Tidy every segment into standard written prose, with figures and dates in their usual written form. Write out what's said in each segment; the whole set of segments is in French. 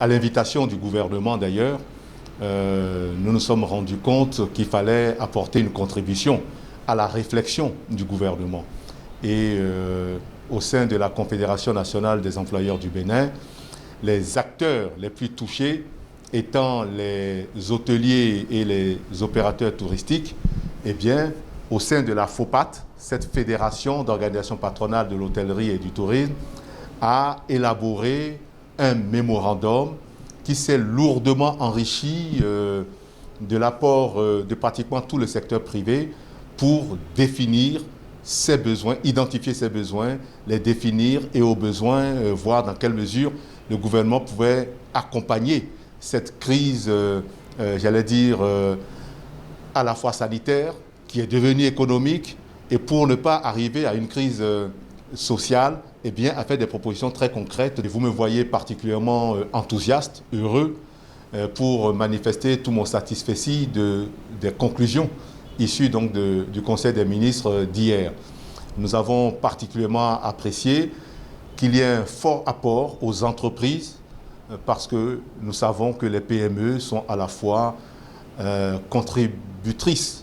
À l'invitation du gouvernement d'ailleurs, nous nous sommes rendus compte qu'il fallait apporter une contribution à la réflexion du gouvernement. Et au sein de la Confédération nationale des employeurs du Bénin, les acteurs les plus touchés étant les hôteliers et les opérateurs touristiques, eh bien, au sein de la FOPAT, cette fédération d'organisations patronales de l'hôtellerie et du tourisme, a élaboré un mémorandum qui s'est lourdement enrichi de l'apport de pratiquement tout le secteur privé pour définir ses besoins, identifier ses besoins, les définir et au besoin voir dans quelle mesure le gouvernement pouvait accompagner cette crise, j'allais dire, à la fois sanitaire, qui est devenue économique, et pour ne pas arriver à une crise sociale, eh bien, a fait des propositions très concrètes. Et vous me voyez particulièrement enthousiaste, heureux, pour manifester tout mon satisfecit des conclusions issues donc du Conseil des ministres d'hier. Nous avons particulièrement apprécié qu'il y ait un fort apport aux entreprises parce que nous savons que les PME sont à la fois contributrices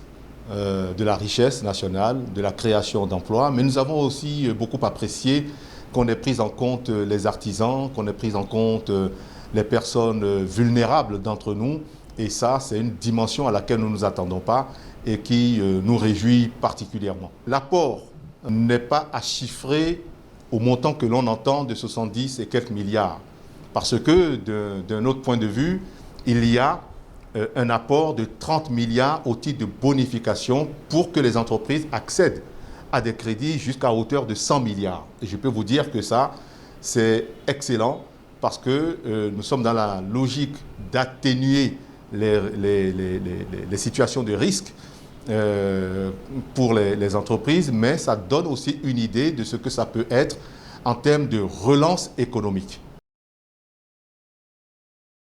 de la richesse nationale, de la création d'emplois, mais nous avons aussi beaucoup apprécié qu'on ait pris en compte les artisans, qu'on ait pris en compte les personnes vulnérables d'entre nous, et ça, c'est une dimension à laquelle nous ne nous attendons pas et qui nous réjouit particulièrement. L'apport n'est pas à chiffrer au montant que l'on entend de 70 et quelques milliards, parce que d'un autre point de vue, il y a un apport de 30 milliards au titre de bonification pour que les entreprises accèdent à des crédits jusqu'à hauteur de 100 milliards. Et je peux vous dire que ça, c'est excellent parce que nous sommes dans la logique d'atténuer les situations de risque pour les entreprises, mais ça donne aussi une idée de ce que ça peut être en termes de relance économique.